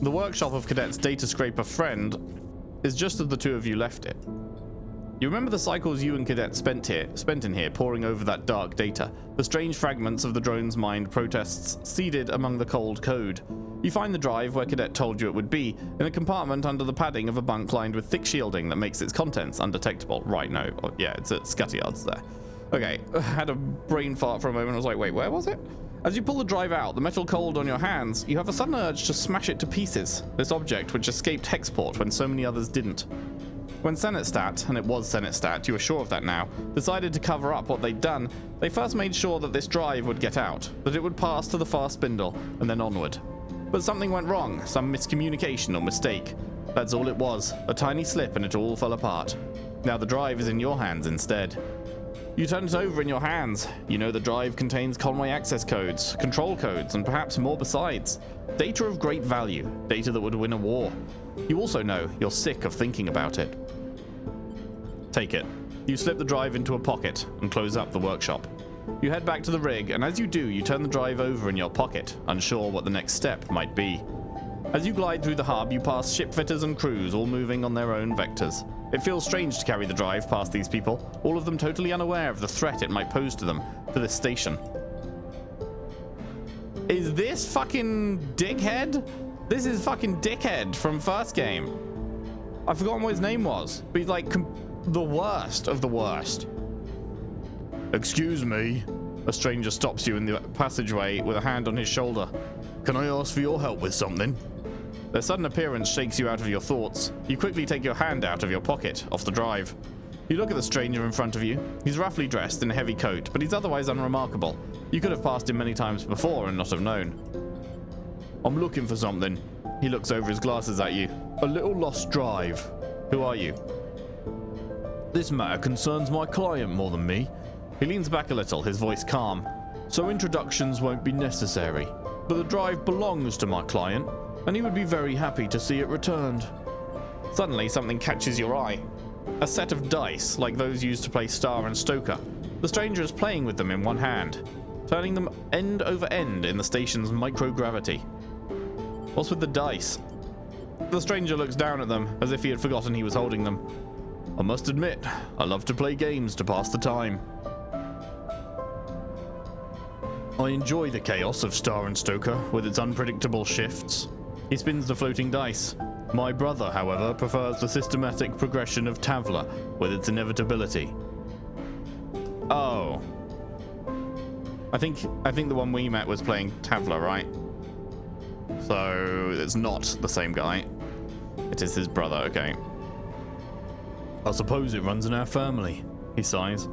The workshop of Cadet's data scraper friend is just as the two of you left it. You remember the cycles you and Cadet spent in here, poring over that dark data. The strange fragments of the drone's mind protests seeded among the cold code. You find the drive where Cadet told you it would be, in a compartment under the padding of a bunk lined with thick shielding that makes its contents undetectable. Right, no. Oh, yeah, it's at Scutty Yards there. Okay, I had a brain fart for a moment. I was like, wait, where was it? As you pull the drive out, the metal cold on your hands, you have a sudden urge to smash it to pieces. This object, which escaped hexport when so many others didn't. When SenatStat, and it was SenatStat, you were sure of that now, decided to cover up what they'd done, they first made sure that this drive would get out, that it would pass to the fast spindle, and then onward. But something went wrong, some miscommunication or mistake. That's all it was, a tiny slip and it all fell apart. Now the drive is in your hands instead. You turn it over in your hands. You know the drive contains Conway access codes, control codes, and perhaps more besides. Data of great value, data that would win a war. You also know you're sick of thinking about it. Take it. You slip the drive into a pocket and close up the workshop. You head back to the rig, and as you do, you turn the drive over in your pocket, unsure what the next step might be. As you glide through the hub, you pass shipfitters and crews, all moving on their own vectors. It feels strange to carry the drive past these people, all of them totally unaware of the threat it might pose to them, to this station. Is this fucking Dickhead? This is fucking Dickhead from first game. I've forgotten what his name was, but he's like the worst of the worst. Excuse me. A stranger stops you in the passageway with a hand on his shoulder. Can I ask for your help with something? Their sudden appearance shakes you out of your thoughts. You quickly take your hand out of your pocket, off the drive. You look at the stranger in front of you. He's roughly dressed in a heavy coat, but he's otherwise unremarkable. You could have passed him many times before and not have known. I'm looking for something. He looks over his glasses at you. A little lost drive. Who are you? This matter concerns my client more than me. He leans back a little, his voice calm. So introductions won't be necessary. But the drive belongs to my client, and he would be very happy to see it returned. Suddenly, something catches your eye. A set of dice, like those used to play Star and Stoker. The stranger is playing with them in one hand, turning them end over end in the station's microgravity. What's with the dice? The stranger looks down at them, as if he had forgotten he was holding them. I must admit, I love to play games to pass the time. I enjoy the chaos of Star and Stoker, with its unpredictable shifts. He spins the floating dice. My brother, however, prefers the systematic progression of Tavla, with its inevitability. Oh. I think the one we met was playing Tavla, right? So it's not the same guy. It is his brother, okay. I suppose it runs in our family, he sighs.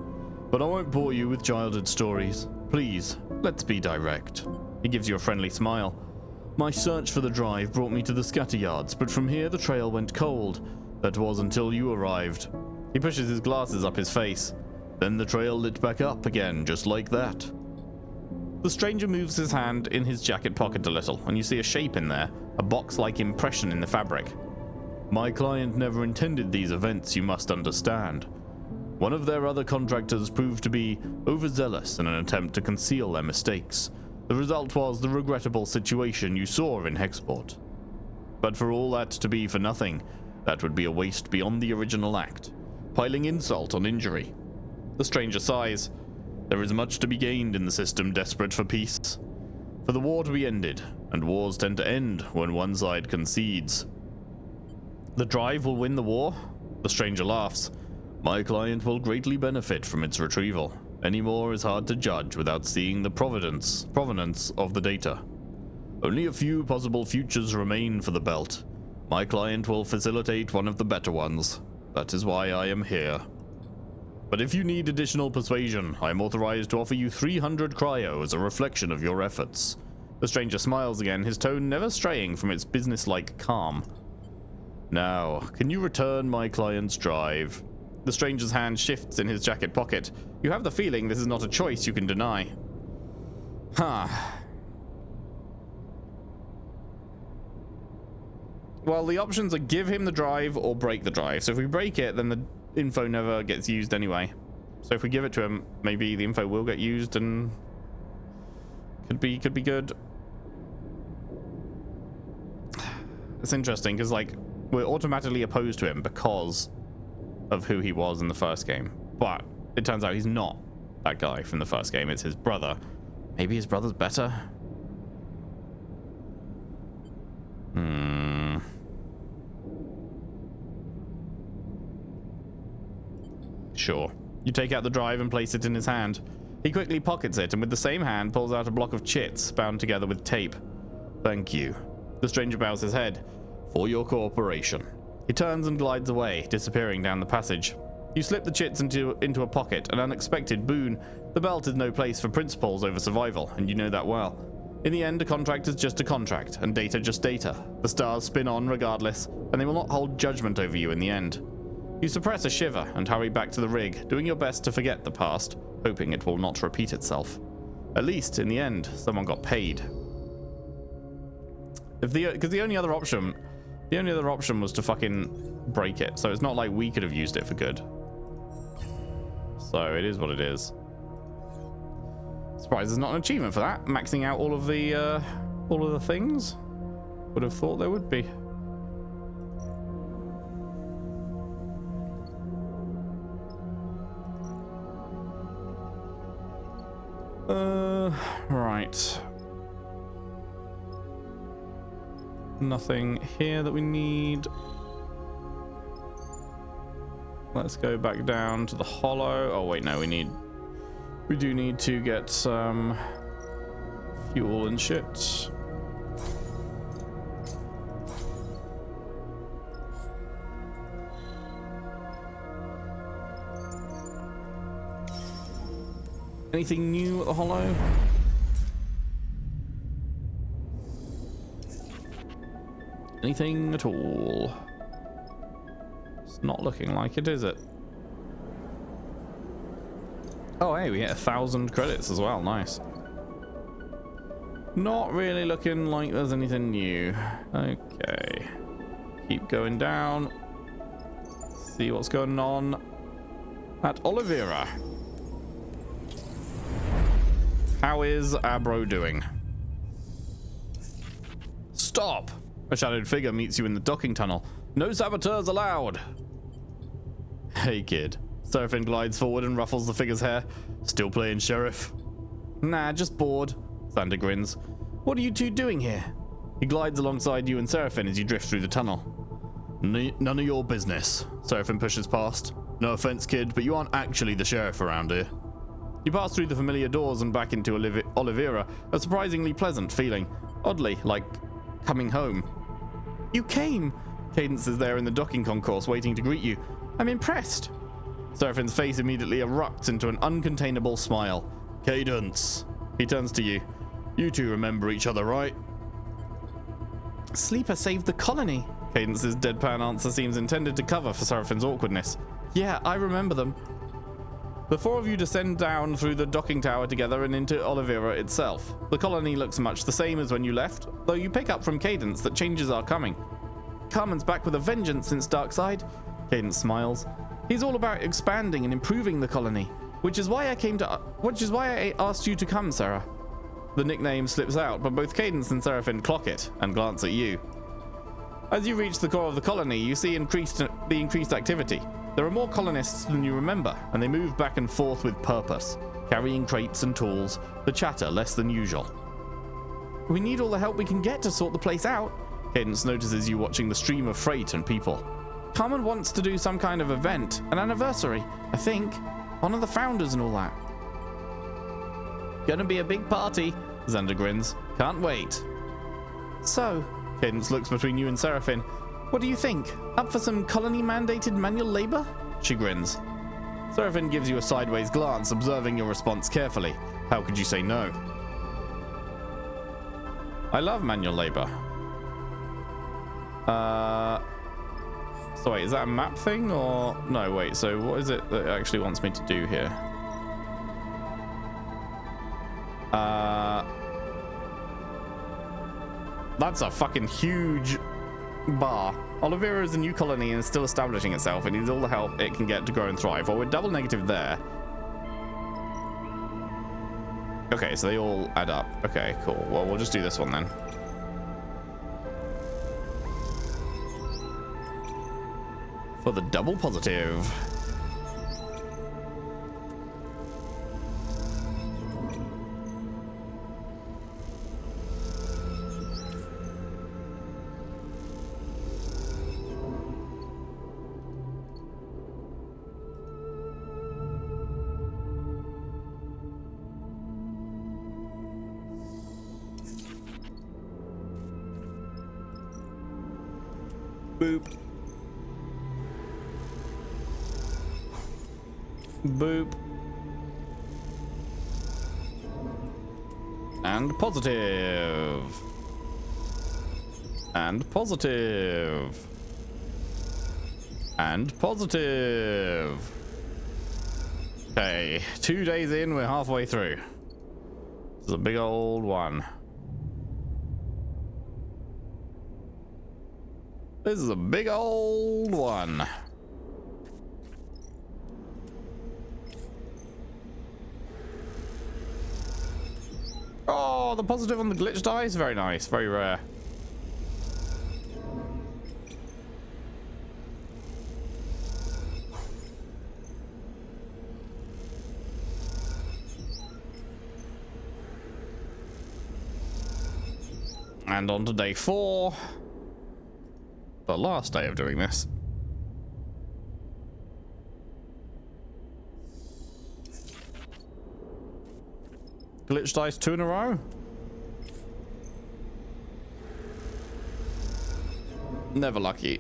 But I won't bore you with childhood stories. Please, let's be direct. He gives you a friendly smile. My search for the drive brought me to the scatter yards, but from here the trail went cold. That was until you arrived. He pushes his glasses up his face. Then the trail lit back up again, just like that. The stranger moves his hand in his jacket pocket a little, and you see a shape in there, a box-like impression in the fabric. My client never intended these events, you must understand. One of their other contractors proved to be overzealous in an attempt to conceal their mistakes. The result was the regrettable situation you saw in Hexport. But for all that to be for nothing, that would be a waste beyond the original act, piling insult on injury. The stranger sighs. There is much to be gained in the system desperate for peace. For the war to be ended, and wars tend to end when one side concedes. The drive will win the war? The stranger laughs. My client will greatly benefit from its retrieval. Any more is hard to judge without seeing the provenance of the data. Only a few possible futures remain for the belt. My client will facilitate one of the better ones. That is why I am here. But if you need additional persuasion, I am authorized to offer you 300 cryo as a reflection of your efforts. The stranger smiles again, his tone never straying from its businesslike calm. Now, can you return my client's drive? The stranger's hand shifts in his jacket pocket. You have the feeling this is not a choice you can deny. Well, the options are give him the drive or break the drive. So if we break it, then the info never gets used anyway. So if we give it to him, maybe the info will get used and could be good. It's interesting because, like, we're automatically opposed to him because of who he was in the first game. But it turns out he's not that guy from the first game. It's his brother. Maybe his brother's better? Sure. You take out the drive and place it in his hand. He quickly pockets it and with the same hand pulls out a block of chits bound together with tape. Thank you. The stranger bows his head. For your cooperation. He turns and glides away, disappearing down the passage. You slip the chits into a pocket, an unexpected boon. The belt is no place for principles over survival, and you know that well. In the end, a contract is just a contract, and data just data. The stars spin on regardless, and they will not hold judgment over you in the end. You suppress a shiver and hurry back to the rig, doing your best to forget the past, hoping it will not repeat itself. At least, in the end, someone got paid. Because the only other option was to fucking break it, so it's not like we could have used it for good. So it is what it is. Surprised there's not an achievement for that. Maxing out all of the things. Would have thought there would be. Right. Nothing here that we need. Let's go back down to the hollow. Oh wait, no, we do need to get some fuel and shit. Anything new at the hollow? Anything at all? It's not looking like it, is it? Oh, hey, we get 1,000 credits as well. Nice. Not really looking like there's anything new. Okay. Keep going down. See what's going on at Oliveira. How is Abro doing? Stop! A shadowed figure meets you in the docking tunnel. No saboteurs allowed! Hey kid. Seraphim glides forward and ruffles the figure's hair. Still playing sheriff? Nah, just bored. Xander grins. What are you two doing here? He glides alongside you and Seraphim as you drift through the tunnel. None of your business. Seraphim pushes past. No offense, kid, but you aren't actually the sheriff around here. You pass through the familiar doors and back into Oliveira, a surprisingly pleasant feeling. Oddly, like coming home. You came! Cadence is there in the docking concourse waiting to greet you. I'm impressed. Seraphim's face immediately erupts into an uncontainable smile. Cadence. He turns to you. You two remember each other, right? Sleeper saved the colony. Cadence's deadpan answer seems intended to cover for Seraphim's awkwardness. Yeah, I remember them. The four of you descend down through the docking tower together and into Oliveira itself. The colony looks much the same as when you left, though you pick up from Cadence that changes are coming. Carmen's back with a vengeance since Darkside. Cadence smiles. He's all about expanding and improving the colony, which is why I asked you to come, Sarah. The nickname slips out, but both Cadence and Seraphim clock it and glance at you. As you reach the core of the colony, you see the increased activity. There are more colonists than you remember, and they move back and forth with purpose, carrying crates and tools, the chatter less than usual. We need all the help we can get to sort the place out. Cadence notices you watching the stream of freight and people. Carmen wants to do some kind of event, an anniversary, I think. Honor the founders and all that. Gonna be a big party, Xander grins. Can't wait. So, Cadence looks between you and Seraphim. What do you think? Up for some colony-mandated manual labor? She grins. Seraphim gives you a sideways glance, observing your response carefully. How could you say no? I love manual labor. So wait, is that a map thing or... No, wait, so what is it that it actually wants me to do here? That's a fucking huge bar. Oliveira is a new colony and is still establishing itself. It needs all the help it can get to grow and thrive. Well, we're double negative there. Okay, so they all add up. Okay, cool. Well, we'll just do this one then. for the double positive. Boop. Boop. And positive. And positive. And positive. Okay, 2 days in, we're halfway through. This is a big old one. This is a big old one. Oh, the positive on the glitch dice. Very nice. Very rare. And on to day 4. The last day of doing this. Glitch dice 2 in a row. Never lucky.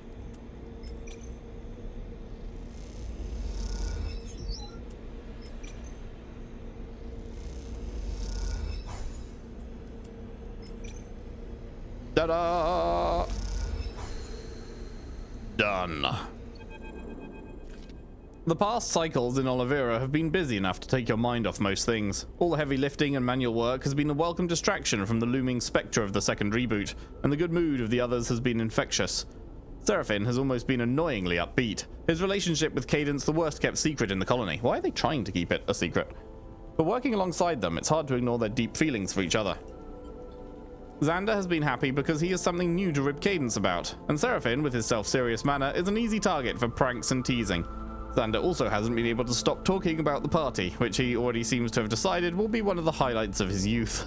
Ta-da! Done. The past cycles in Oliveira have been busy enough to take your mind off most things. All the heavy lifting and manual work has been a welcome distraction from the looming spectre of the second reboot, and the good mood of the others has been infectious. Seraphin has almost been annoyingly upbeat, his relationship with Cadence the worst kept secret in the colony. Why are they trying to keep it a secret? But working alongside them, it's hard to ignore their deep feelings for each other. Xander has been happy because he has something new to rib Cadence about, and Seraphin, with his self-serious manner, is an easy target for pranks and teasing. Xander also hasn't been able to stop talking about the party, which he already seems to have decided will be one of the highlights of his youth.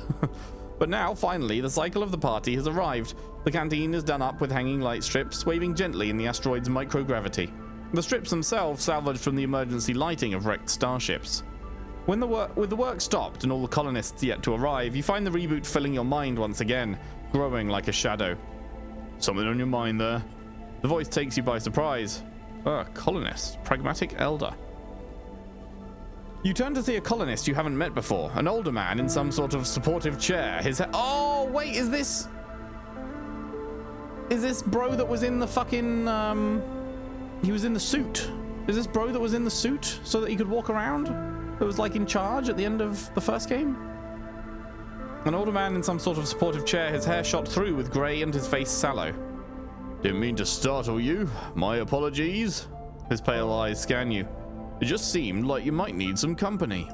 But now, finally, the cycle of the party has arrived. The canteen is done up with hanging light strips, waving gently in the asteroid's microgravity. The strips themselves salvaged from the emergency lighting of wrecked starships. With the work stopped and all the colonists yet to arrive, you find the reboot filling your mind once again, growing like a shadow. Something on your mind there? The voice takes you by surprise. Colonist. Pragmatic elder. You turn to see a colonist you haven't met before, an older man in some sort of supportive chair. Oh, wait, is this bro that was in the fucking, he was in the suit. Is this bro that was in the suit so that he could walk around? That was like in charge at the end of the first game? An older man in some sort of supportive chair, his hair shot through with grey and his face sallow. Didn't mean to startle you. My apologies. His pale eyes scan you. It just seemed like you might need some company.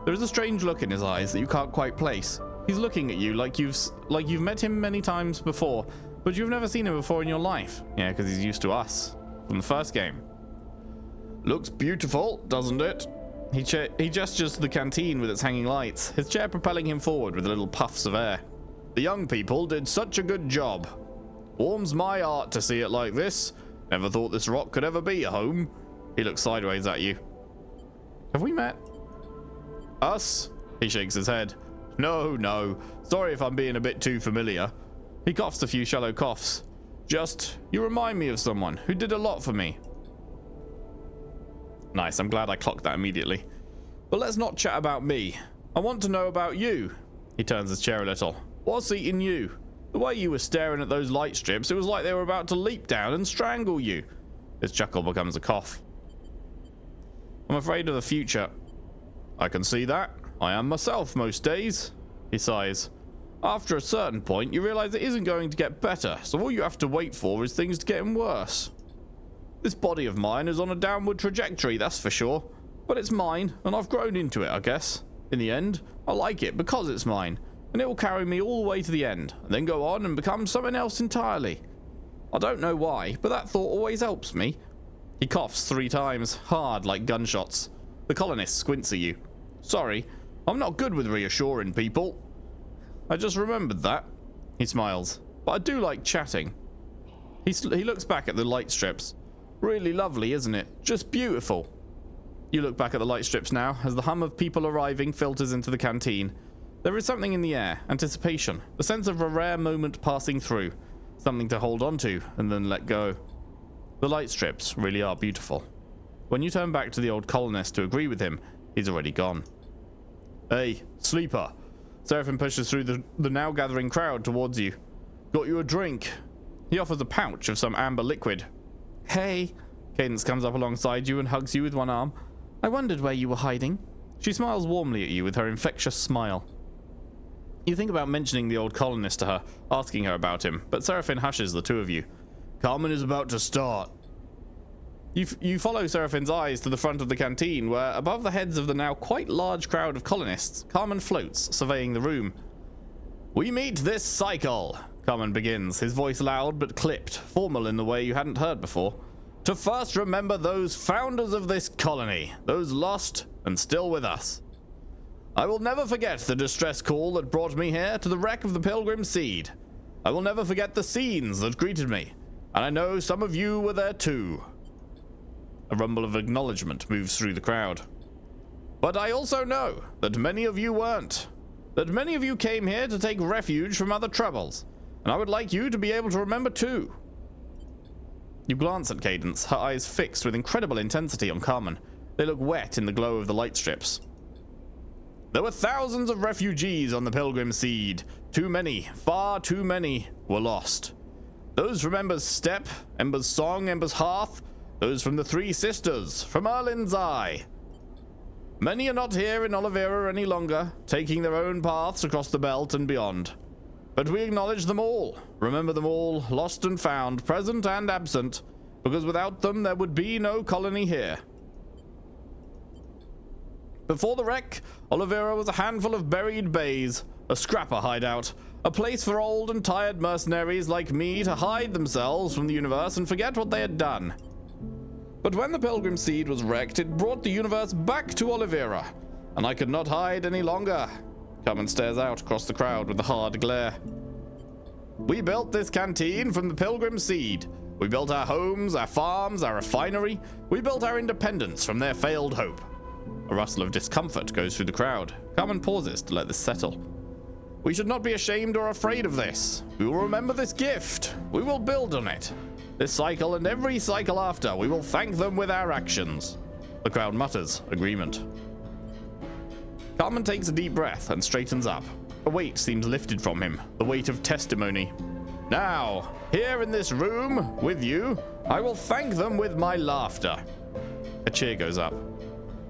There is a strange look in his eyes that you can't quite place. He's looking at you like you've met him many times before, but you've never seen him before in your life. Yeah, because he's used to us from the first game. Looks beautiful, doesn't it? He gestures to the canteen with its hanging lights, his chair propelling him forward with little puffs of air. The young people did such a good job. Warms my heart to see it like this. Never thought this rock could ever be a home. He looks sideways at you. Have we met? Us? He shakes his head. No. Sorry if I'm being a bit too familiar. He coughs a few shallow coughs. Just, you remind me of someone who did a lot for me. Nice, I'm glad I clocked that immediately. But let's not chat about me. I want to know about you. He turns his chair a little. What's eating you? The way you were staring at those light strips, it was like they were about to leap down and strangle you. His chuckle becomes a cough. I'm afraid of the future. I can see that. I am myself most days. He sighs. After a certain point, you realize it isn't going to get better, so all you have to wait for is things to get worse. This body of mine is on a downward trajectory, that's for sure. But it's mine, and I've grown into it, I guess. In the end, I like it because it's mine, and it will carry me all the way to the end, and then go on and become something else entirely. I don't know why, but that thought always helps me. He coughs 3 times, hard like gunshots. The colonist squints at you. Sorry, I'm not good with reassuring people. I just remembered that. He smiles. But I do like chatting. He looks back at the light strips. Really lovely, isn't it? Just beautiful. You look back at the light strips now as the hum of people arriving filters into the canteen. There is something in the air, anticipation, the sense of a rare moment passing through, something to hold on to and then let go. The light strips really are beautiful. When you turn back to the old colonist to agree with him, he's already gone. Hey, sleeper. Seraphim pushes through the now gathering crowd towards you. Got you a drink. He offers a pouch of some amber liquid. Hey. Cadence comes up alongside you and hugs you with one arm. I wondered where you were hiding. She smiles warmly at you with her infectious smile. You think about mentioning the old colonist to her, asking her about him, but Seraphim hushes the two of you. Carmen is about to start. You follow Seraphin's eyes to the front of the canteen, where, above the heads of the now quite large crowd of colonists, Carmen floats, surveying the room. We meet this cycle, Carmen begins, his voice loud but clipped, formal in the way you hadn't heard before. To first remember those founders of this colony, those lost and still with us. I will never forget the distress call that brought me here to the wreck of the Pilgrim Seed. I will never forget the scenes that greeted me, and I know some of you were there too. A rumble of acknowledgement moves through the crowd. But I also know that many of you weren't. That many of you came here to take refuge from other troubles, and I would like you to be able to remember too. You glance at Cadence, her eyes fixed with incredible intensity on Carmen. They look wet in the glow of the light strips. There were thousands of refugees on the Pilgrim Seed. Too many, far too many, were lost. Those from Ember's Step, Ember's Song, Ember's Hearth, those from the Three Sisters, from Erlin's Eye. Many are not here in Oliveira any longer, taking their own paths across the belt and beyond. But we acknowledge them all, remember them all, lost and found, present and absent, because without them there would be no colony here. Before the wreck, Oliveira was a handful of buried bays, a scrapper hideout, a place for old and tired mercenaries like me to hide themselves from the universe and forget what they had done. But when the Pilgrim Seed was wrecked, it brought the universe back to Oliveira, and I could not hide any longer. Carmen stares out across the crowd with a hard glare. We built this canteen from the Pilgrim Seed. We built our homes, our farms, our refinery. We built our independence from their failed hope. A rustle of discomfort goes through the crowd. Carmen pauses to let this settle. We should not be ashamed or afraid of this. We will remember this gift. We will build on it. This cycle and every cycle after, we will thank them with our actions. The crowd mutters agreement. Carmen takes a deep breath and straightens up. A weight seems lifted from him, the weight of testimony. Now, here in this room, with you, I will thank them with my laughter. A cheer goes up.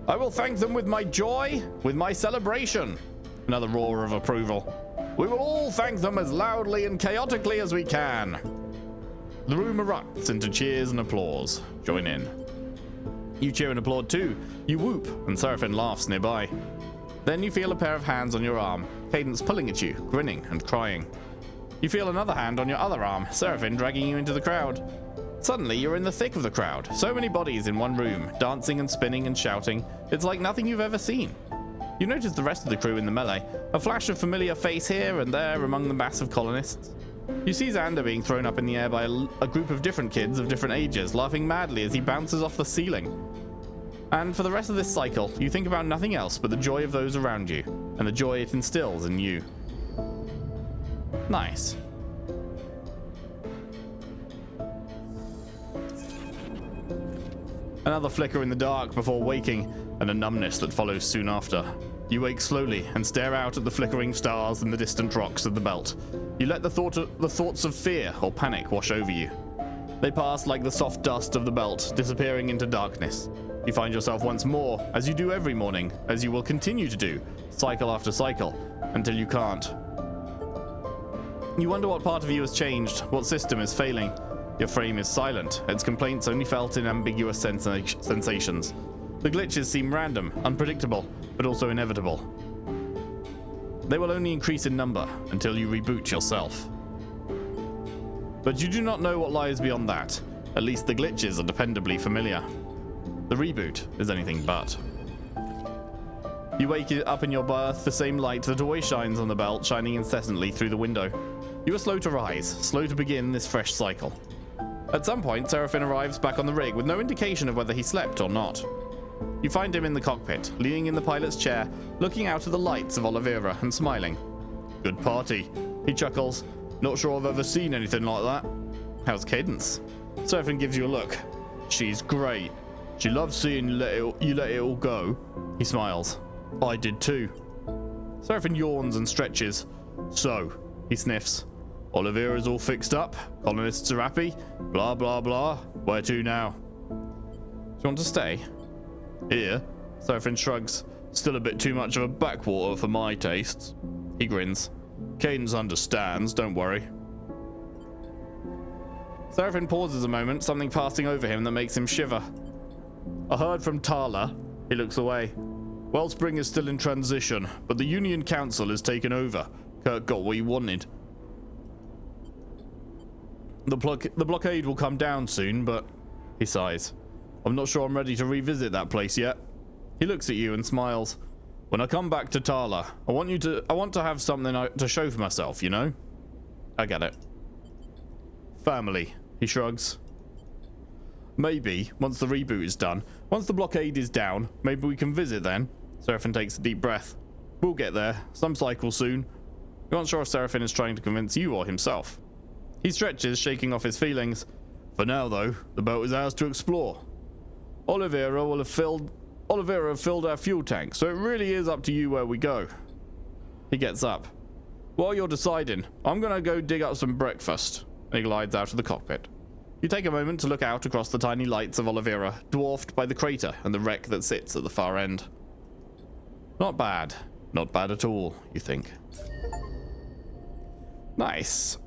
I will thank them with my joy, with my celebration. Another roar of approval. We will all thank them as loudly and chaotically as we can. The room erupts into cheers and applause. Join in. You cheer and applaud too. You whoop, and Seraphim laughs nearby. Then you feel a pair of hands on your arm, Cadence pulling at you, grinning and crying. You feel another hand on your other arm, Seraphim dragging you into the crowd. Suddenly, you're in the thick of the crowd. So many bodies in one room, dancing and spinning and shouting. It's like nothing you've ever seen. You notice the rest of the crew in the melee, a flash of familiar face here and there among the mass of colonists. You see Xander being thrown up in the air by a group of different kids of different ages, laughing madly as he bounces off the ceiling. And for the rest of this cycle, you think about nothing else but the joy of those around you, and the joy it instills in you. Nice. Another flicker in the dark before waking, and a numbness that follows soon after. You wake slowly and stare out at the flickering stars and the distant rocks of the belt. You let the thoughts of fear or panic wash over you. They pass like the soft dust of the belt, disappearing into darkness. You find yourself once more, as you do every morning, as you will continue to do, cycle after cycle, until you can't. You wonder what part of you has changed, what system is failing. Your frame is silent, its complaints only felt in ambiguous sensations. The glitches seem random, unpredictable, but also inevitable. They will only increase in number until you reboot yourself. But you do not know what lies beyond that. At least the glitches are dependably familiar. The reboot is anything but. You wake up in your berth, the same light that always shines on the belt, shining incessantly through the window. You are slow to rise, slow to begin this fresh cycle. At some point, Seraphim arrives back on the rig with no indication of whether he slept or not. You find him in the cockpit, leaning in the pilot's chair, looking out at the lights of Oliveira and smiling. Good party, he chuckles. Not sure I've ever seen anything like that. How's Cadence? Seraphim gives you a look. She's great. She loves seeing you let it all go. He smiles. I did too. Seraphim yawns and stretches. So, he sniffs. Oliveira's all fixed up. Colonists are happy. Blah, blah, blah. Where to now? Do you want to stay? Here? Seraphim shrugs. Still a bit too much of a backwater for my tastes. He grins. Cadence understands, don't worry. Seraphim pauses a moment, something passing over him that makes him shiver. I heard from Tala. He looks away. Wellspring is still in transition, but the Union Council is taken over. Kirk got what he wanted. The blockade will come down soon, but... He sighs. I'm not sure I'm ready to revisit that place yet. He looks at you and smiles. When I come back to Tala, I want to have something to show for myself, you know? I get it. Family, he shrugs. Maybe, once the reboot is done, once the blockade is down, maybe we can visit then. Seraphim takes a deep breath. We'll get there, some cycle soon. You're not sure if Seraphim is trying to convince you or himself. He stretches, shaking off his feelings. For now, though, the boat is ours to explore. Oliveira have filled our fuel tank, so it really is up to you where we go. He gets up. While you're deciding, I'm gonna go dig up some breakfast. He glides out of the cockpit. You take a moment to look out across the tiny lights of Oliveira, dwarfed by the crater and the wreck that sits at the far end. Not bad. Not bad at all, you think. Nice.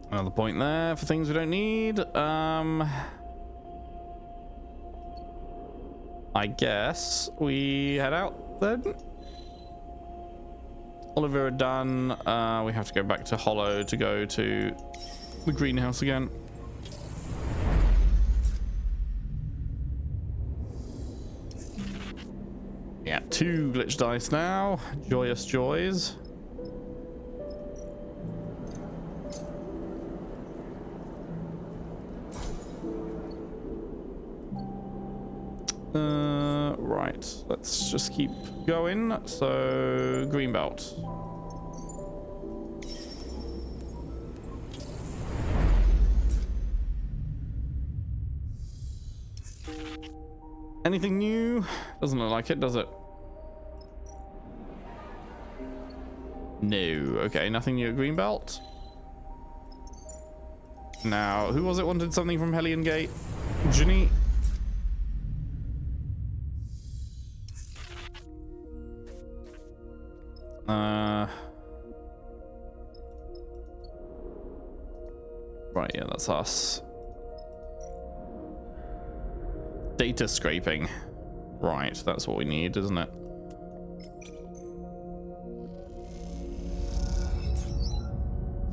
Another point there for things we don't need. I guess we head out then. Oliveira done. We have to go back to Hollow to go to the greenhouse again. Yeah, 2 glitch dice now. Joyous joys. Right, let's just keep going. So, green belt. Anything new? Doesn't look like it, does it? No. Okay, nothing new at green belt. Now, who was it wanted something from Helion Gate? Ginny? Right, yeah, that's us. Data scraping. Right, that's what we need, isn't it?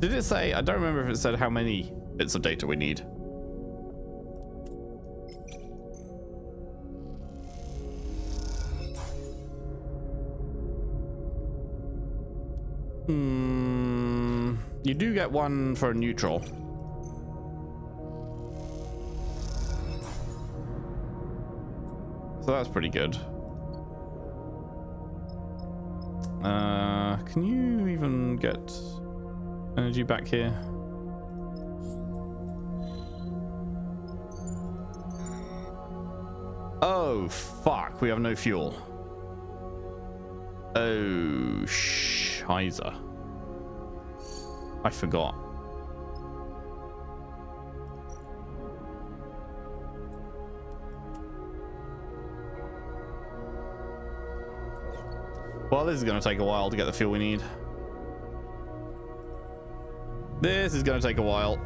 Did it say? I don't remember if it said how many bits of data we need. You do get one for a neutral. So that's pretty good. Can you even get energy back here? Oh, fuck. We have no fuel. Oh, Scheiße. I forgot. Well, this is going to take a while to get the fuel we need. This is going to take a while.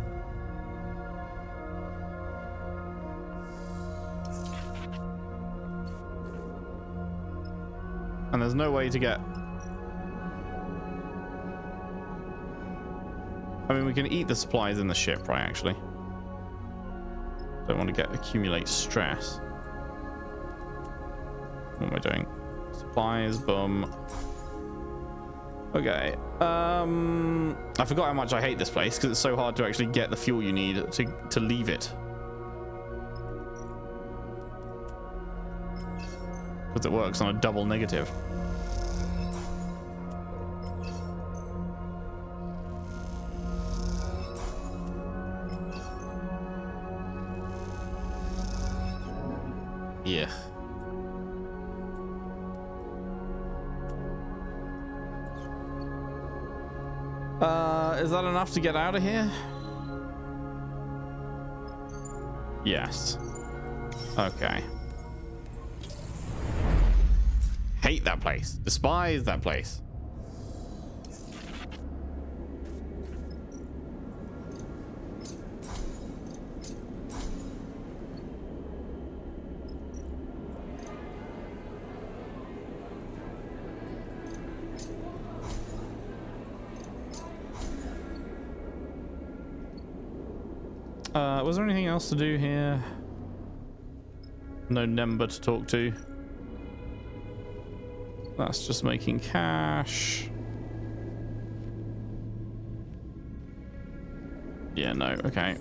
And there's no way to get... I mean, we can eat the supplies in the ship, right, actually. Don't want to accumulate stress. What am I doing? Supplies, boom. Okay. I forgot how much I hate this place because it's so hard to actually get the fuel you need to leave it. Because it works on a double negative. Yeah. Is that enough to get out of here? Yes. Okay. Hate that place. Despise that place. Was there anything else to do here? No number to talk to. That's just making cash. Yeah, no, okay.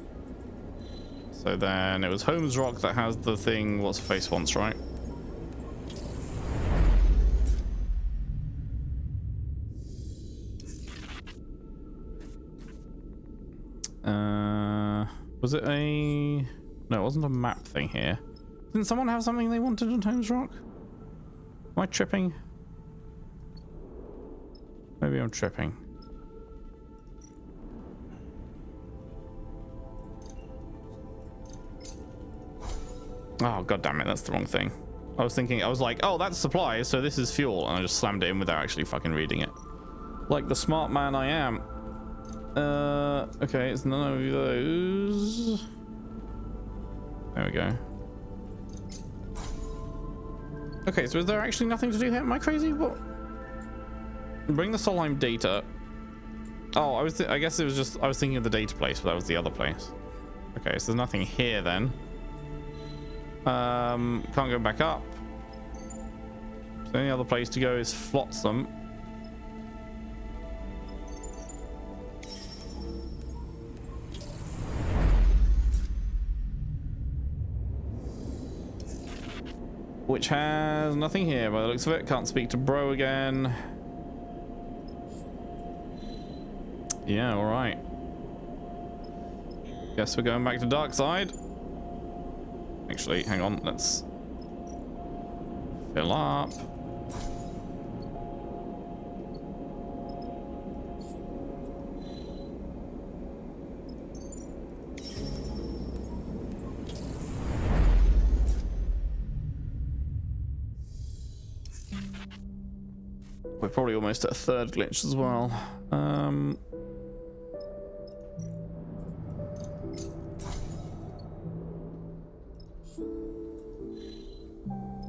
So then it was Holmes Rock that has the thing what's face wants, right? Was it a... No, it wasn't a map thing here. Didn't someone have something they wanted on Holmes Rock? Am I tripping? Maybe I'm tripping. Oh, god damn it, that's the wrong thing. I was like, oh, that's supplies, so this is fuel, and I just slammed it in without actually fucking reading it. Like the smart man I am. Okay, it's none of those. There we go. Okay, so is there actually nothing to do here? Am I crazy? What? Bring the Solheim data. Oh, I guess it was just, I was thinking of the data place, but that was the other place. Okay, so there's nothing here then. Can't go back up. So the only other place to go is Flotsam. Which has nothing here by the looks of it. Can't speak to Bro again. Yeah, alright. Guess we're going back to dark side. Actually, hang on, let's fill up. We're probably almost at a third glitch as well.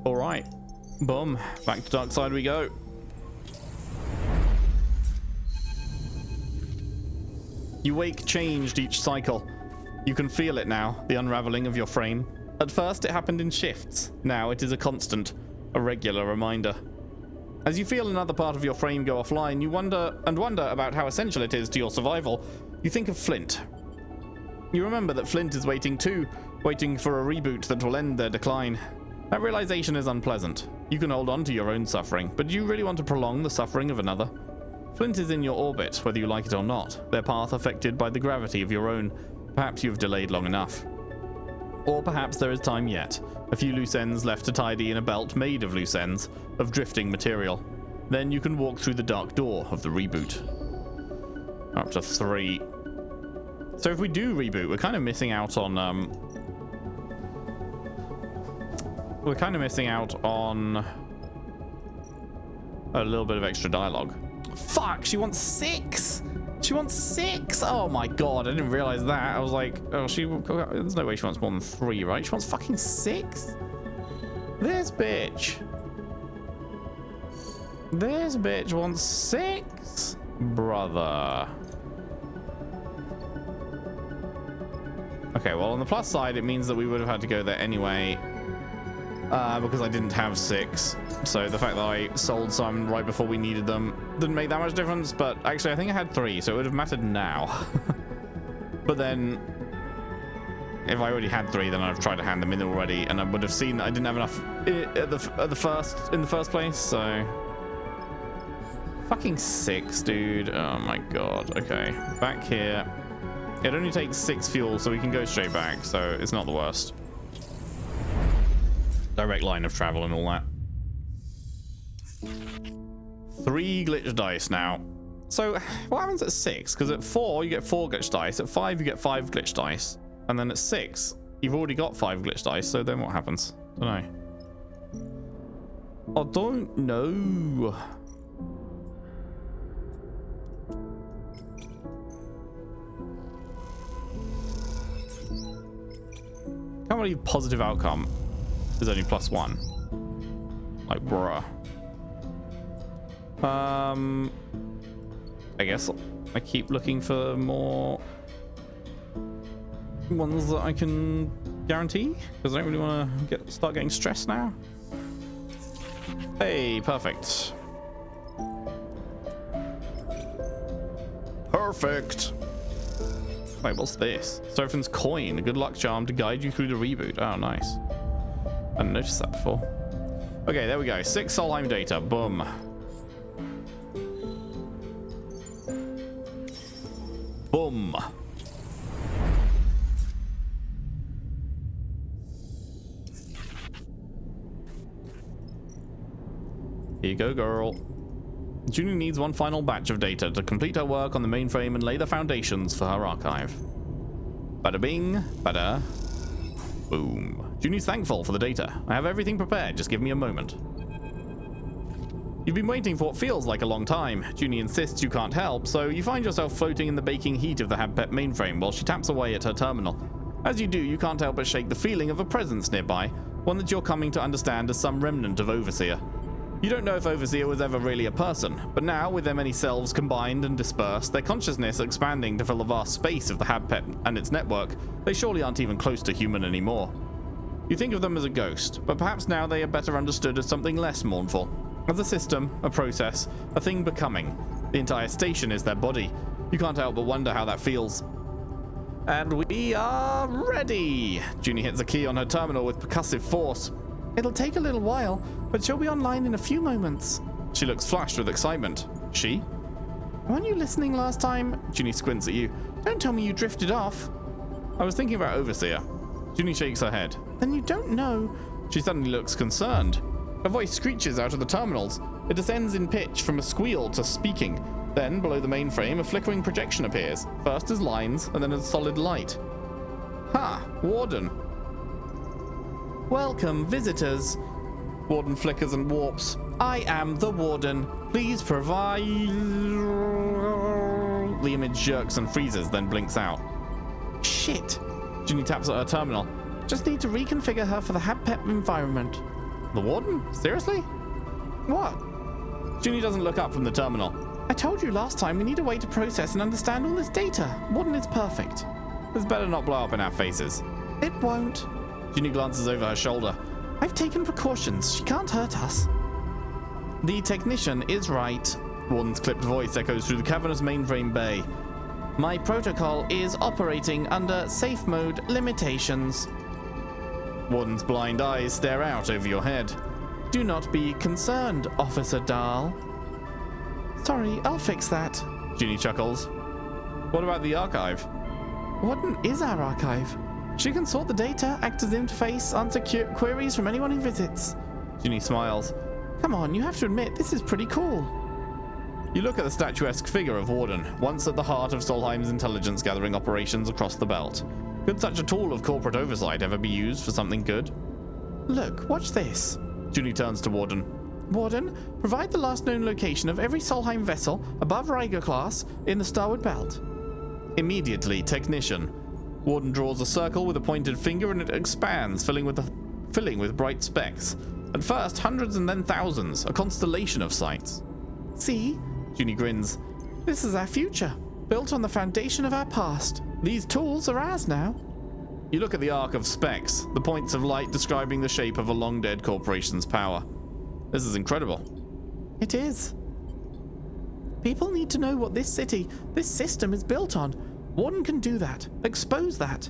All right, boom, back to dark side we go. You wake changed each cycle. You can feel it now, the unraveling of your frame. At first it happened in shifts. Now it is a constant, a regular reminder. As you feel another part of your frame go offline, you wonder about how essential it is to your survival. You think of Flint. You remember that Flint is waiting too, waiting for a reboot that will end their decline. That realization is unpleasant. You can hold on to your own suffering, but do you really want to prolong the suffering of another? Flint is in your orbit, whether you like it or not, their path affected by the gravity of your own. Perhaps you've delayed long enough. Or perhaps there is time yet. A few loose ends left to tidy in a belt made of loose ends, of drifting material. Then you can walk through the dark door of the reboot. Up to 3. So if we do reboot, we're kind of missing out on a little bit of extra dialogue. Fuck, she wants 6. She wants 6. Oh my god, I didn't realize that. I was like, oh, there's no way she wants more than 3, right? She wants fucking 6. This bitch wants 6, brother. Okay, well, on the plus side, it means that we would have had to go there anyway, because I didn't have 6. So the fact that I sold some right before we needed them didn't make that much difference, but actually I think I had 3, so it would have mattered now. But then, if I already had 3, then I'd have tried to hand them in already, and I would have seen that I didn't have enough in the first place, so... Fucking 6, dude. Oh my god. Okay, back here. It only takes 6 fuel, so we can go straight back, so it's not the worst. Direct line of travel and all that. 3 glitch dice now. So what happens at 6? Because at 4 you get 4 glitch dice, at 5 you get 5 glitch dice, and then at 6 you've already got 5 glitch dice, so then what happens? I don't know. Can't believe positive outcome is only +1. Like, bruh. I guess I keep looking for more ones that I can guarantee, because I don't really want to start getting stressed now. Hey, perfect. Perfect. Wait, what's this? Seraphin's coin, a good luck charm to guide you through the reboot. Oh, nice. I didn't notice that before. Okay, there we go. 6 Solheim data. Boom. Boom. Here you go, girl. Junie needs one final batch of data to complete her work on the mainframe and lay the foundations for her archive. Bada bing, bada boom. Junie's thankful for the data. I have everything prepared, just give me a moment. You've been waiting for what feels like a long time. Junie insists you can't help, so you find yourself floating in the baking heat of the Habpet mainframe while she taps away at her terminal. As you do, you can't help but shake the feeling of a presence nearby, one that you're coming to understand as some remnant of Overseer. You don't know if Overseer was ever really a person, but now, with their many selves combined and dispersed, their consciousness expanding to fill the vast space of the Habpet and its network, they surely aren't even close to human anymore. You think of them as a ghost, but perhaps now they are better understood as something less mournful. As a system, a process, a thing becoming. The entire station is their body. You can't help but wonder how that feels. And we are ready! Junie hits a key on her terminal with percussive force. It'll take a little while, but she'll be online in a few moments. She looks flushed with excitement. She? Weren't you listening last time? Junie squints at you. Don't tell me you drifted off. I was thinking about Overseer. Junie shakes her head. Then you don't know. She suddenly looks concerned. Her voice screeches out of the terminals. It descends in pitch from a squeal to speaking. Then, below the mainframe, a flickering projection appears. First as lines, and then as solid light. Ha! Warden. Welcome, visitors. Warden flickers and warps. I am the Warden. Please provide... The image jerks and freezes, then blinks out. Shit. Junie taps at her terminal. Just need to reconfigure her for the Habpet environment. The Warden? Seriously? What? Junie doesn't look up from the terminal. I told you last time we need a way to process and understand all this data. Warden is perfect. This better not blow up in our faces. It won't. Junie glances over her shoulder. I've taken precautions. She can't hurt us. The technician is right. Warden's clipped voice echoes through the cavernous mainframe bay. My protocol is operating under safe mode limitations. Warden's blind eyes stare out over your head. Do not be concerned, Officer Dahl. Sorry, I'll fix that. Junie chuckles. What about the archive? Warden is our archive. She can sort the data, act as interface, answer queries from anyone who visits. Junie smiles. Come on, you have to admit, this is pretty cool. You look at the statuesque figure of Warden, once at the heart of Solheim's intelligence gathering operations across the belt. Could such a tool of corporate oversight ever be used for something good? Look, watch this. Junie turns to Warden. Warden, provide the last known location of every Solheim vessel above Riga class in the Starward Belt. Immediately, technician. Warden draws a circle with a pointed finger and it expands, filling with bright specks. At first, hundreds and then thousands, a constellation of sites. See? Junie grins. This is our future, built on the foundation of our past. These tools are ours now. You look at the arc of specks, the points of light describing the shape of a long-dead corporation's power. This is incredible. It is. People need to know what this city, this system is built on. One can do that. Expose that.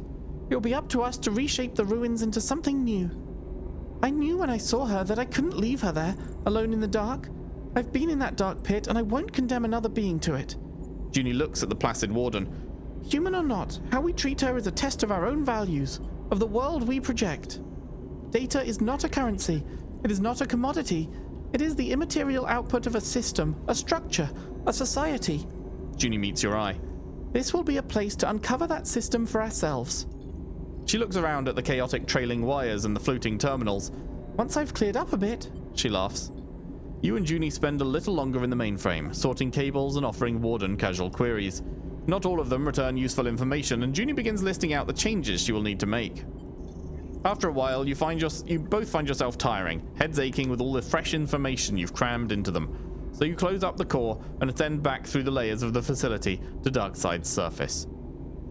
It'll be up to us to reshape the ruins into something new. I knew when I saw her that I couldn't leave her there, alone in the dark. I've been in that dark pit, and I won't condemn another being to it. Junie looks at the placid warden. Human or not, how we treat her is a test of our own values, of the world we project. Data is not a currency. It is not a commodity. It is the immaterial output of a system, a structure, a society. Junie meets your eye. This will be a place to uncover that system for ourselves. She looks around at the chaotic trailing wires and the floating terminals. Once I've cleared up a bit, she laughs. You and Junie spend a little longer in the mainframe, sorting cables and offering Warden casual queries. Not all of them return useful information, and Junie begins listing out the changes she will need to make. After a while, you both find yourself tiring, heads aching with all the fresh information you've crammed into them. So you close up the core and ascend back through the layers of the facility to Darkside's surface.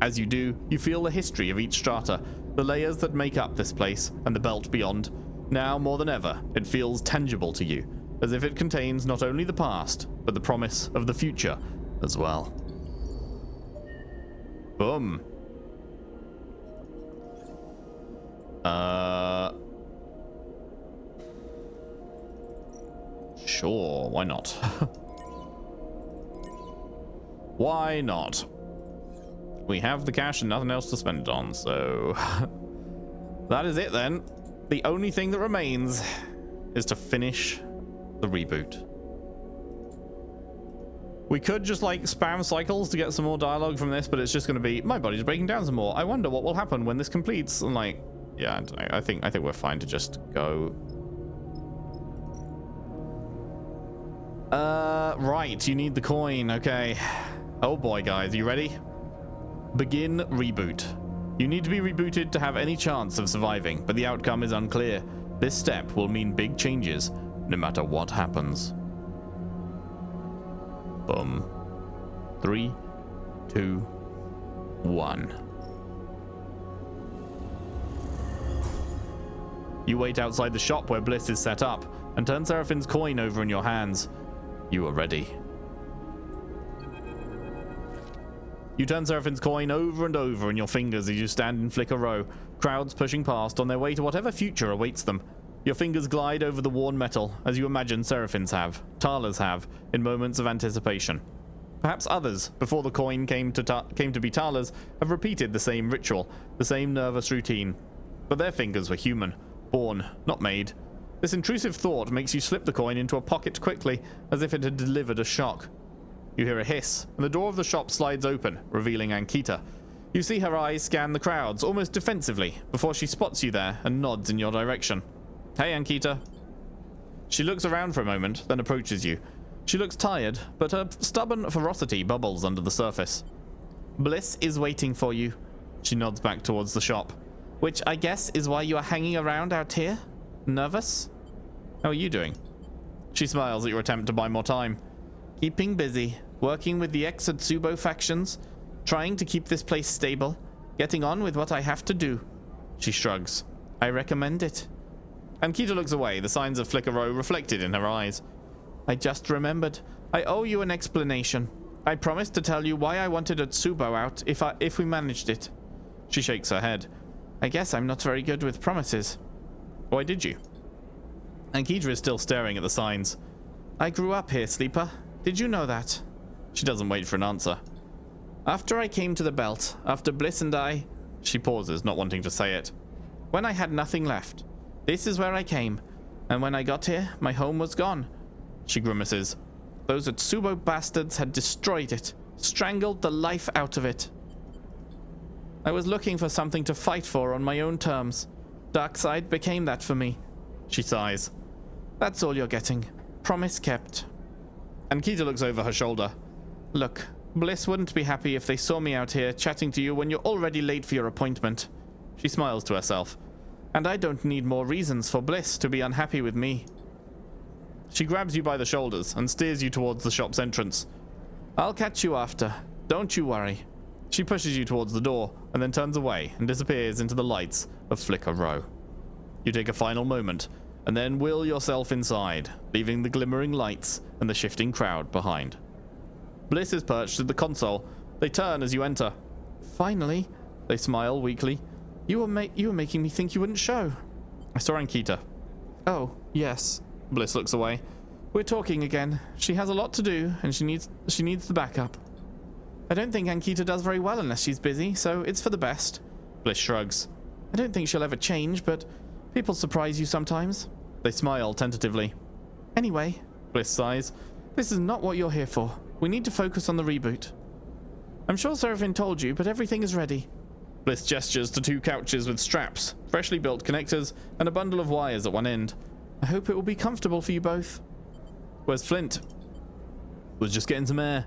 As you do, you feel the history of each strata, the layers that make up this place, and the belt beyond. Now, more than ever, it feels tangible to you, as if it contains not only the past, but the promise of the future as well. Boom. Sure, why not? Why not? We have the cash and nothing else to spend it on, so that is it then. The only thing that remains is to finish the reboot. We could just like spam cycles to get some more dialogue from this, but it's just going to be my body's breaking down some more. I wonder what will happen when this completes. And like, yeah, I think we're fine to just go. Right, you need the coin. Okay. Oh boy, guys, are you ready? Begin reboot. You need to be rebooted to have any chance of surviving, but the outcome is unclear. This step will mean big changes, no matter what happens. Boom. 3, 2, 1. You wait outside the shop where Bliss is set up, and turn Seraphine's coin over in your hands. You are ready. You turn Seraphine's coin over and over in your fingers as you stand in Flicker Row, crowds pushing past on their way to whatever future awaits them. Your fingers glide over the worn metal, as you imagine Seraphine's have, Tala's have, in moments of anticipation. Perhaps others, before the coin came to be Tala's, have repeated the same ritual, the same nervous routine. But their fingers were human, born, not made. This intrusive thought makes you slip the coin into a pocket quickly, as if it had delivered a shock. You hear a hiss, and the door of the shop slides open, revealing Ankita. You see her eyes scan the crowds, almost defensively, before she spots you there and nods in your direction. Hey, Ankita. She looks around for a moment, then approaches you. She looks tired, but her stubborn ferocity bubbles under the surface. Bliss is waiting for you. She nods back towards the shop. Which I guess is why you are hanging around out here? Nervous? How are you doing? She smiles at your attempt to buy more time. Keeping busy, working with the ex-Atsubo factions, trying to keep this place stable, getting on with what I have to do. She shrugs. I recommend it. Ankita looks away, the signs of Flicker Row reflected in her eyes. I just remembered. I owe you an explanation. I promised to tell you why I wanted Atsubo out if we managed it. She shakes her head. I guess I'm not very good with promises. Why did you? Ankita is still staring at the signs. I grew up here, Sleeper. Did you know that? She doesn't wait for an answer. After I came to the belt, after Bliss and I... She pauses, not wanting to say it. When I had nothing left. This is where I came. And when I got here, my home was gone. She grimaces. Those Atsubo bastards had destroyed it. Strangled the life out of it. I was looking for something to fight for on my own terms. Darkseid became that for me. She sighs. That's all you're getting. Promise kept. Ankita looks over her shoulder. Look, Bliss wouldn't be happy if they saw me out here chatting to you when you're already late for your appointment. She smiles to herself. And I don't need more reasons for Bliss to be unhappy with me. She grabs you by the shoulders and steers you towards the shop's entrance. I'll catch you after. Don't you worry. She pushes you towards the door and then turns away and disappears into the lights of Flicker Row. You take a final moment and then will yourself inside, leaving the glimmering lights and the shifting crowd behind. Bliss is perched at the console. They turn as you enter. Finally, They smile weakly. you were making me think you wouldn't show. I saw Ankita. Oh, yes. Bliss looks away. We're talking again. She has a lot to do, and she needs the backup. I don't think Ankita does very well unless she's busy, so it's for the best. Bliss shrugs. I don't think she'll ever change, but people surprise you sometimes. They smile tentatively. Anyway, Bliss sighs. this is not what you're here for. We need to focus on the reboot. I'm sure Seraphine told you, but everything is ready. Bliss gestures to 2 couches with straps, freshly built connectors, and a bundle of wires at one end. I hope it will be comfortable for you both. Where's Flint? Was just getting some air.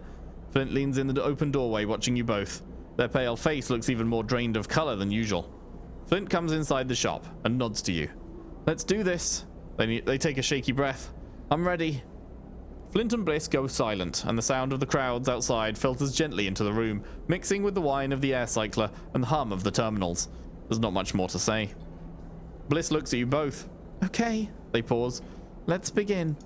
Flint leans in the open doorway watching you both. Their pale face looks even more drained of color than usual. Flint comes inside the shop and nods to you. Let's do this. They take a shaky breath. I'm ready. Flint and Bliss go silent, and the sound of the crowds outside filters gently into the room, mixing with the whine of the air cycler and the hum of the terminals. There's not much more to say. Bliss looks at you both. Okay. They pause. Let's begin.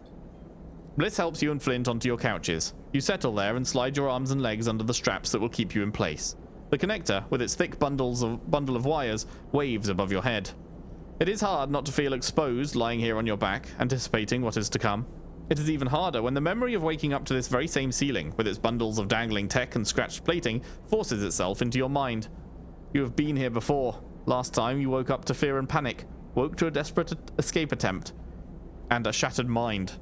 Bliss helps you and Flint onto your couches. You settle there and slide your arms and legs under the straps that will keep you in place. The connector, with its thick bundle of wires, waves above your head. It is hard not to feel exposed lying here on your back, anticipating what is to come. It is even harder when the memory of waking up to this very same ceiling, with its bundles of dangling tech and scratched plating, forces itself into your mind. You have been here before. Last time you woke up to fear and panic, woke to a desperate escape attempt, and a shattered mind.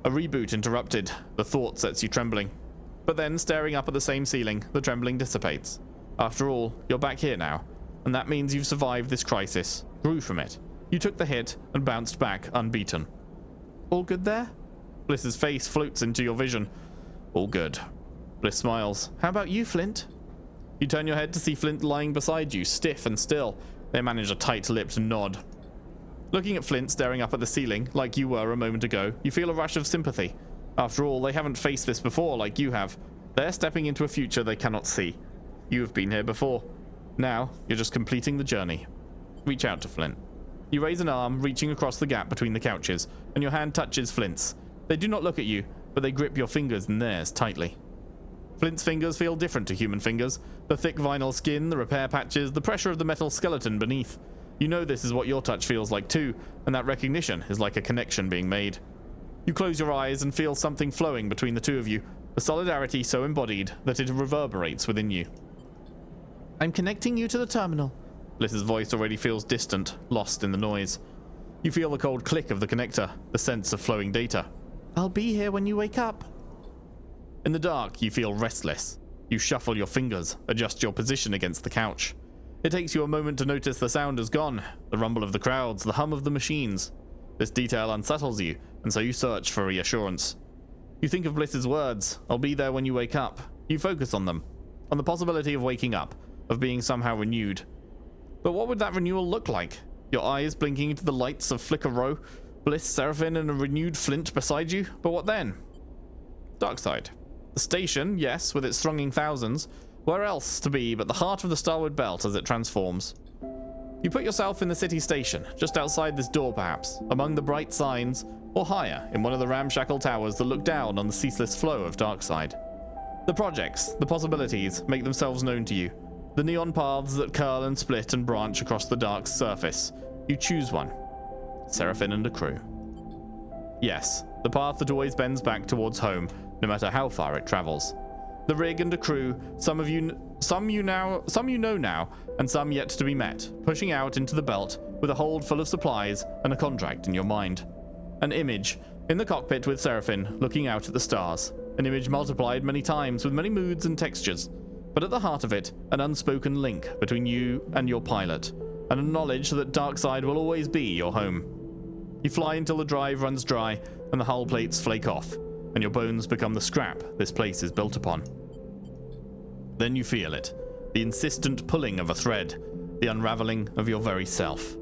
A reboot interrupted. The thought sets you trembling. But then, staring up at the same ceiling, the trembling dissipates. After all, you're back here now, and that means you've survived this crisis, grew from it. You took the hit and bounced back unbeaten. All good there? Bliss's face floats into your vision. All good. Bliss smiles. How about you, Flint? You turn your head to see Flint lying beside you, stiff and still. They manage a tight-lipped nod. Looking at Flint staring up at the ceiling, like you were a moment ago, you feel a rush of sympathy. After all, they haven't faced this before like you have. They're stepping into a future they cannot see. You have been here before. Now, you're just completing the journey. Reach out to Flint. You raise an arm, reaching across the gap between the couches, and your hand touches Flint's. They do not look at you, but they grip your fingers in theirs tightly. Flint's fingers feel different to human fingers. The thick vinyl skin, the repair patches, the pressure of the metal skeleton beneath. You know this is what your touch feels like too, and that recognition is like a connection being made. You close your eyes and feel something flowing between the two of you, a solidarity so embodied that it reverberates within you. I'm connecting you to the terminal. Bliss's voice already feels distant, lost in the noise. You feel the cold click of the connector, the sense of flowing data. I'll be here when you wake up. In the dark, you feel restless. You shuffle your fingers, adjust your position against the couch. It takes you a moment to notice the sound is gone, the rumble of the crowds, the hum of the machines. This detail unsettles you, and so you search for reassurance. You think of Bliss's words, I'll be there when you wake up. You focus on them, on the possibility of waking up, of being somehow renewed. But what would that renewal look like? Your eyes blinking into the lights of Flicker Row, Bliss, Seraphine, and a renewed Flint beside you? But what then? Darkside. The station, yes, with its thronging thousands. Where else to be but the heart of the Starward Belt as it transforms? You put yourself in the city station, just outside this door perhaps, among the bright signs, or higher, in one of the ramshackle towers that look down on the ceaseless flow of Darkside. The projects, the possibilities, make themselves known to you. The neon paths that curl and split and branch across the dark surface. You choose one. Seraphine and a crew. Yes, the path that always bends back towards home, no matter how far it travels. The rig and a crew, some you know now, and some yet to be met, pushing out into the belt with a hold full of supplies and a contract in your mind. An image, in the cockpit with Seraphine, looking out at the stars. An image multiplied many times with many moods and textures. But at the heart of it, an unspoken link between you and your pilot, and a knowledge that Darkside will always be your home. You fly until the drive runs dry and the hull plates flake off, and your bones become the scrap this place is built upon. Then you feel it, the insistent pulling of a thread, the unraveling of your very self.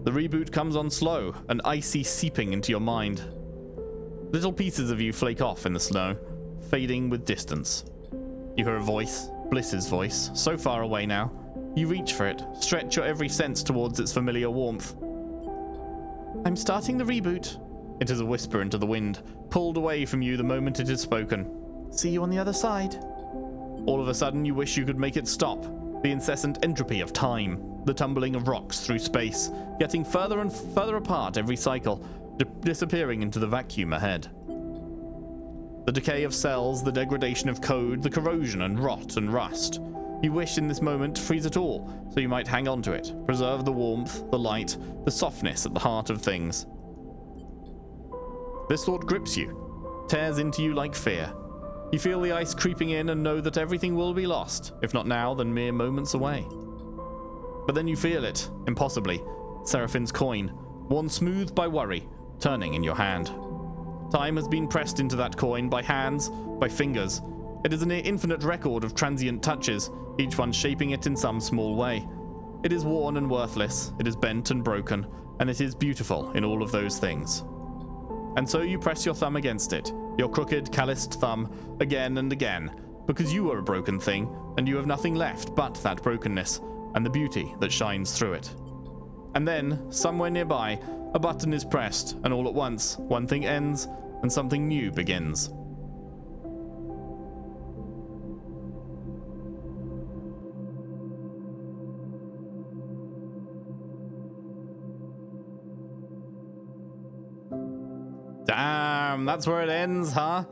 The reboot comes on slow, an icy seeping into your mind. Little pieces of you flake off in the snow, fading with distance. You hear a voice, Bliss's voice, so far away now. You reach for it, stretch your every sense towards its familiar warmth. I'm starting the reboot. It is a whisper into the wind, pulled away from you the moment it is spoken. See you on the other side. All of a sudden, you wish you could make it stop. The incessant entropy of time, the tumbling of rocks through space, getting further and further apart every cycle, disappearing into the vacuum ahead. The decay of cells, the degradation of code, the corrosion and rot and rust. You wish in this moment to freeze it all, so you might hang on to it, preserve the warmth, the light, the softness at the heart of things. This thought grips you, tears into you like fear. You feel the ice creeping in and know that everything will be lost, if not now, then mere moments away. But then you feel it, impossibly, Seraphine's coin, worn smooth by worry, turning in your hand. Time has been pressed into that coin by hands, by fingers. It is a near infinite record of transient touches, each one shaping it in some small way. It is worn and worthless, it is bent and broken, and it is beautiful in all of those things. And so you press your thumb against it, your crooked, calloused thumb, again and again, because you are a broken thing, and you have nothing left but that brokenness, and the beauty that shines through it. And then, somewhere nearby, a button is pressed, and all at once, one thing ends, and something new begins. Damn, that's where it ends, huh?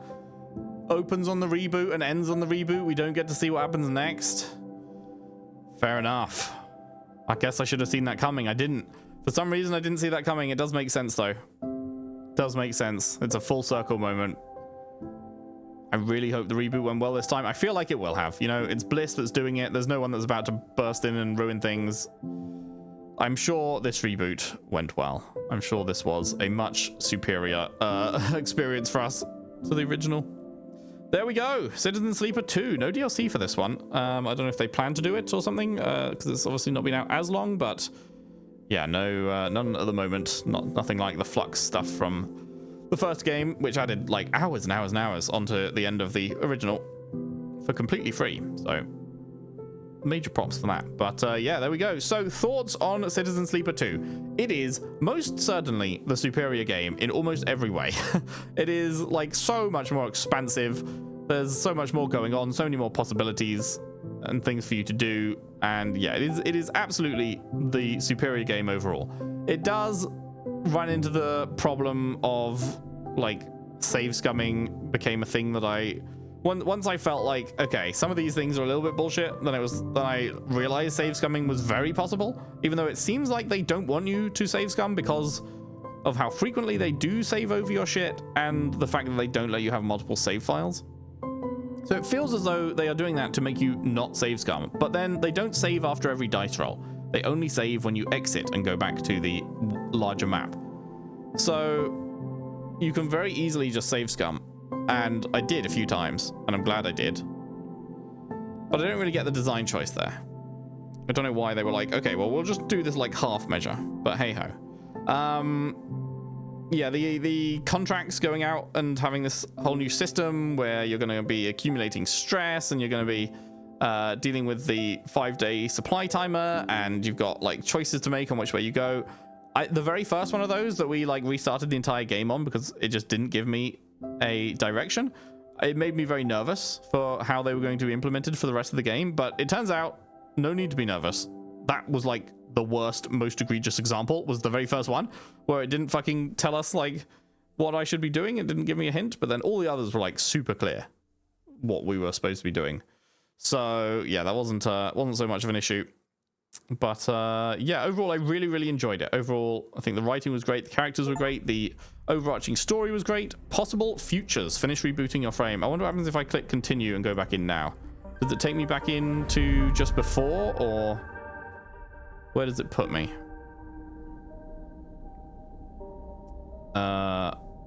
Opens on the reboot and ends on the reboot. We don't get to see what happens next. Fair enough. I guess I should have seen that coming. I didn't. For some reason, I didn't see that coming. It does make sense, though. It does make sense. It's a full circle moment. I really hope the reboot went well this time. I feel like it will have. You know, it's Bliss that's doing it. There's no one that's about to burst in and ruin things. I'm sure this reboot went well. I'm sure this was a much superior experience for us to the original. There we go. Citizen Sleeper 2. No DLC for this one. I don't know if they plan to do it or something, because it's obviously not been out as long, but yeah, no, none at the moment. Nothing like the Flux stuff from the first game, which added like hours and hours and hours onto the end of the original for completely free. So major props for that. But yeah, there we go. So thoughts on Citizen Sleeper 2. It is most certainly the superior game in almost every way. It is like so much more expansive. There's so much more going on, so many more possibilities and things for you to do. And yeah, it is absolutely the superior game overall. It does run into the problem of like save scumming became a thing that once I felt like, okay, some of these things are a little bit bullshit, then I realized save scumming was very possible, even though it seems like they don't want you to save scum because of how frequently they do save over your shit and the fact that they don't let you have multiple save files. So it feels as though they are doing that to make you not save scum, but then they don't save after every dice roll. They only save when you exit and go back to the larger map. So you can very easily just save scum. And I did a few times, and I'm glad I did. But I don't really get the design choice there. I don't know why they were like, okay, well, we'll just do this like half measure, but hey-ho. Yeah, the contracts going out and having this whole new system where you're going to be accumulating stress and you're going to be dealing with the 5-day supply timer, and you've got like choices to make on which way you go. The very first one of those that we like restarted the entire game on because it just didn't give me a direction. It made me very nervous for how they were going to be implemented for the rest of the game, but it turns out no need to be nervous. That was like the worst, most egregious example, was the very first one where it didn't fucking tell us like what I should be doing. It didn't give me a hint, but then all the others were like super clear what we were supposed to be doing. So yeah, that wasn't so much of an issue. But yeah, overall I really enjoyed it. Overall, I think the writing was great, the characters were great, the overarching story was great. Possible futures. Finish rebooting your frame. I wonder what happens if I click continue and go back in now. Does it take me back into just before, or where does it put me?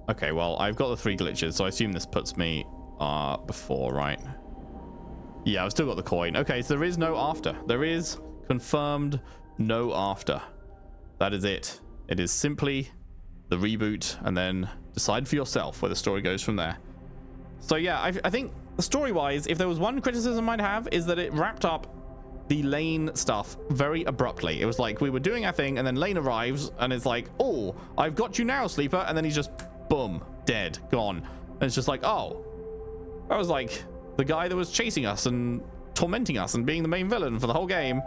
Okay, well, I've got the 3 glitches, so I assume this puts me before, right? Yeah, I've still got the coin. Okay, so there is no after. There is confirmed no after. That is it. It is simply the reboot, and then decide for yourself where the story goes from there. So yeah, I think story-wise, if there was one criticism I'd have, is that it wrapped up the Lane stuff very abruptly. It was like we were doing our thing, and then Lane arrives, and it's like, oh, I've got you now, Sleeper, and then he's just, boom, dead, gone. And it's just like, oh, that was like the guy that was chasing us and tormenting us and being the main villain for the whole game,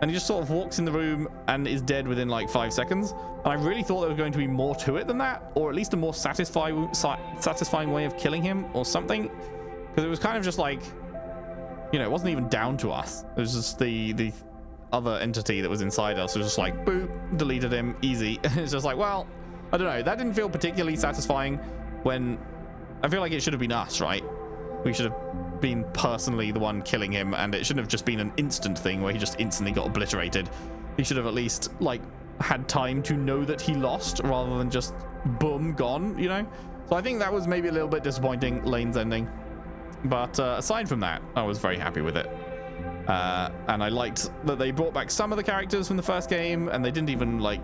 and he just sort of walks in the room and is dead within like 5 seconds. And I really thought there was going to be more to it than that, or at least a more satisfying way of killing him or something, because it was kind of just like, you know, it wasn't even down to us. It was just the other entity that was inside us. It was just like, boop, deleted him, easy. It's just like, well, I don't know. That didn't feel particularly satisfying when I feel like it should have been us, right? We should have been personally the one killing him, and it shouldn't have just been an instant thing where he just instantly got obliterated. He should have at least, like, had time to know that he lost rather than just, boom, gone, you know? So I think that was maybe a little bit disappointing, Lane's ending. But aside from that, I was very happy with it. And I liked that they brought back some of the characters from the first game, and they didn't even, like,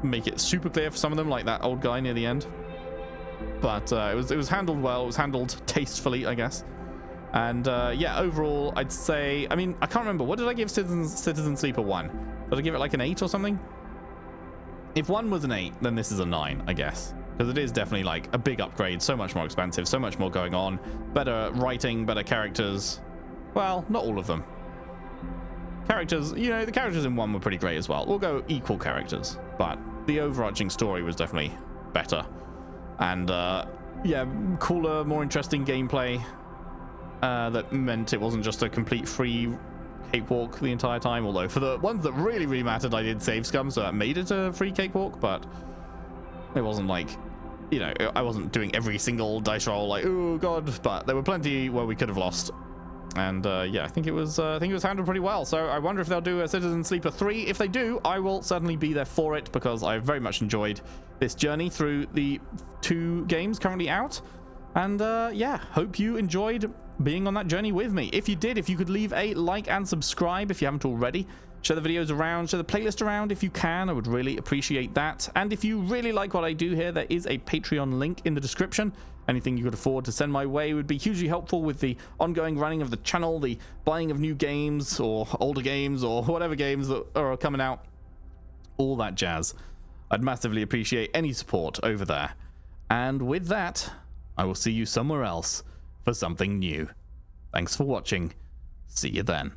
make it super clear for some of them, like that old guy near the end. But it was handled well. It was handled tastefully, I guess. And yeah, overall, I'd say, I mean, I can't remember. What did I give Citizen Sleeper 1? Did I give it like an 8 or something? If 1 was an 8, then this is a 9, I guess. Because it is definitely like a big upgrade, so much more expensive, so much more going on, better writing, better characters. Well, not all of them. Characters, you know, the characters in 1 were pretty great as well. We'll go equal characters, but the overarching story was definitely better. And yeah, cooler, more interesting gameplay. That meant it wasn't just a complete free cakewalk the entire time. Although for the ones that really, really mattered, I did save scum, so that made it a free cakewalk. But it wasn't like, you know, I wasn't doing every single dice roll like, oh god. But there were plenty where we could have lost. And yeah, I think it was handled pretty well. So I wonder if they'll do a Citizen Sleeper 3. If they do, I will certainly be there for it, because I very much enjoyed this journey through the 2 games currently out. And yeah, hope you enjoyed being on that journey with me. If you did, if you could leave a like and subscribe if you haven't already. Share the videos around, share the playlist around if you can. I would really appreciate that. And if you really like what I do here, there is a Patreon link in the description. Anything you could afford to send my way would be hugely helpful with the ongoing running of the channel, the buying of new games or older games or whatever games that are coming out, all that jazz. I'd massively appreciate any support over there. And with that, I will see you somewhere else for something new. Thanks for watching. See you then.